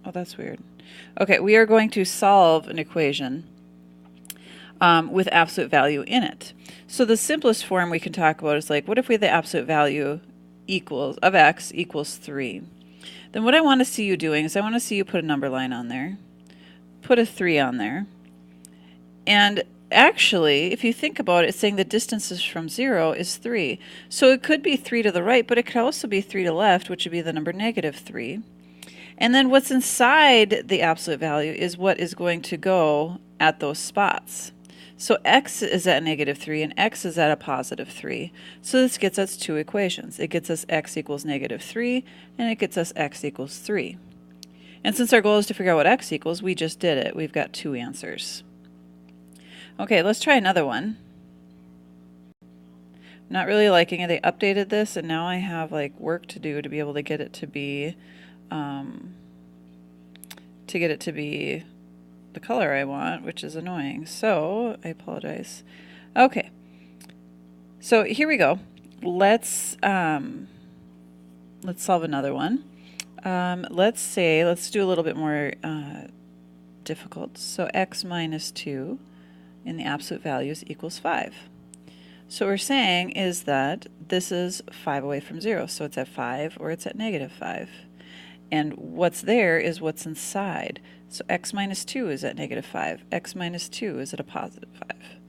Oh, that's weird. Okay, we are going to solve an equation with absolute value in it. So the simplest form we can talk about is like, what if we have the absolute value of x equals 3? Then what I want to see you doing is I want to see you put a number line on there, put a 3 on there, and actually, if you think about it, it's saying the distance from 0 is 3. So it could be 3 to the right, but it could also be 3 to the left, which would be the number -3. And then what's inside the absolute value is what is going to go at those spots. So x is at -3 and x is at a +3. So this gets us two equations. It gets us x equals -3 and it gets us x equals 3. And since our goal is to figure out what x equals, we just did it. We've got two answers. Okay, let's try another one. Not really liking it. They updated this and now I have like work to do to be able to get it to be the color I want, which is annoying. So I apologize. Okay, so here we go. Let's solve another one. Let's do a little bit more difficult. So x minus 2 in the absolute values equals 5. So what we're saying is that this is 5 away from 0, so it's at 5 or it's at -5. And what's there is what's inside. So x minus 2 is at -5. X minus 2 is at a +5.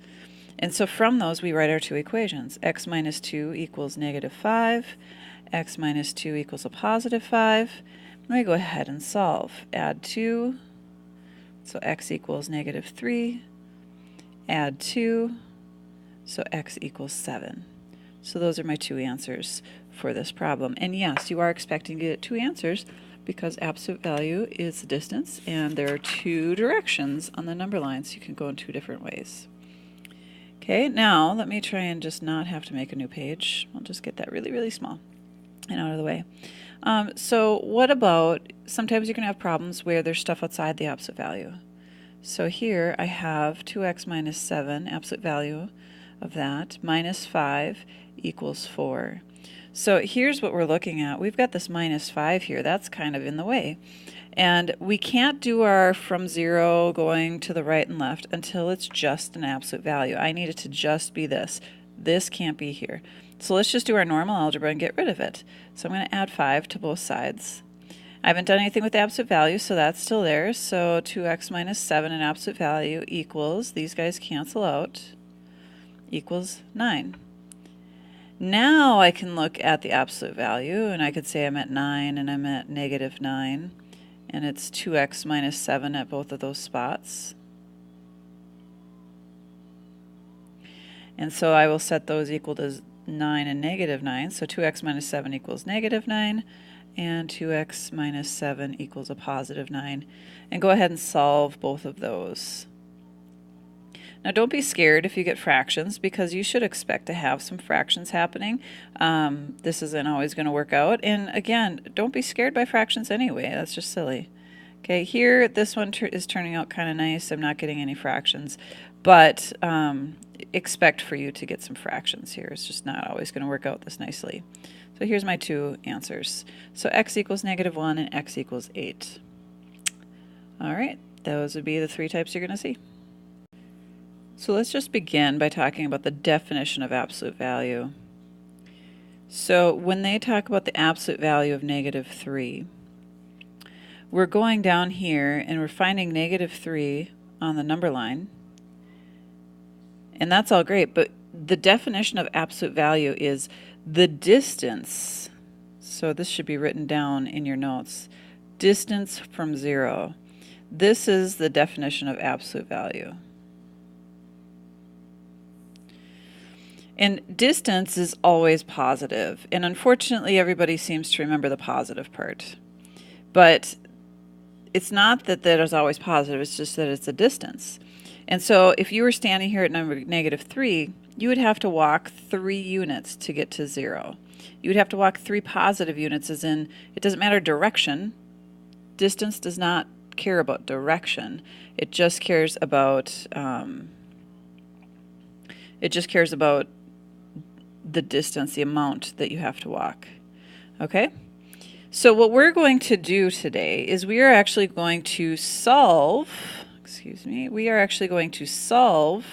And so from those, we write our two equations. X minus 2 equals -5. X minus 2 equals a +5. And we go ahead and solve. Add 2. So x equals -3. Add 2. So x equals 7. So those are my two answers for this problem. And yes, you are expecting to get two answers because absolute value is the distance and there are two directions on the number line, so you can go in two different ways. Okay, now let me try and just not have to make a new page. I'll just get that really, really small and out of the way. So what about, sometimes you're going to have problems where there's stuff outside the absolute value. So here I have 2x minus 7, absolute value of that, minus 5 equals 4. So here's what we're looking at. We've got this -5 here. That's kind of in the way. And we can't do our from 0 going to the right and left until it's just an absolute value. I need it to just be this. This can't be here. So let's just do our normal algebra and get rid of it. So I'm going to add 5 to both sides. I haven't done anything with the absolute value, so that's still there. So 2x minus 7 in absolute value equals, these guys cancel out, equals 9. Now I can look at the absolute value and I could say I'm at 9 and I'm at -9 and it's 2x minus 7 at both of those spots. And so I will set those equal to 9 and -9. So 2x minus 7 equals -9 and 2x minus 7 equals a +9. And go ahead and solve both of those. Now don't be scared if you get fractions because you should expect to have some fractions happening. This isn't always going to work out. And again, don't be scared by fractions anyway. That's just silly. Okay, here this one is turning out kind of nice. I'm not getting any fractions. But expect for you to get some fractions here. It's just not always going to work out this nicely. So here's my two answers. So x equals -1 and x equals 8. All right, those would be the three types you're going to see. So let's just begin by talking about the definition of absolute value. So when they talk about the absolute value of -3, we're going down here and we're finding -3 on the number line. And that's all great, but the definition of absolute value is the distance. So this should be written down in your notes. Distance from 0. This is the definition of absolute value. And distance is always positive, and unfortunately everybody seems to remember the positive part. But it's not that that is always positive, it's just that it's a distance. And so if you were standing here at number -3, you would have to walk 3 units to get to 0. You would have to walk 3 positive units, as in, it doesn't matter direction. Distance does not care about direction. It just cares about the distance, the amount that you have to walk. Okay? So what we're going to do today is we are actually going to solve, we are actually going to solve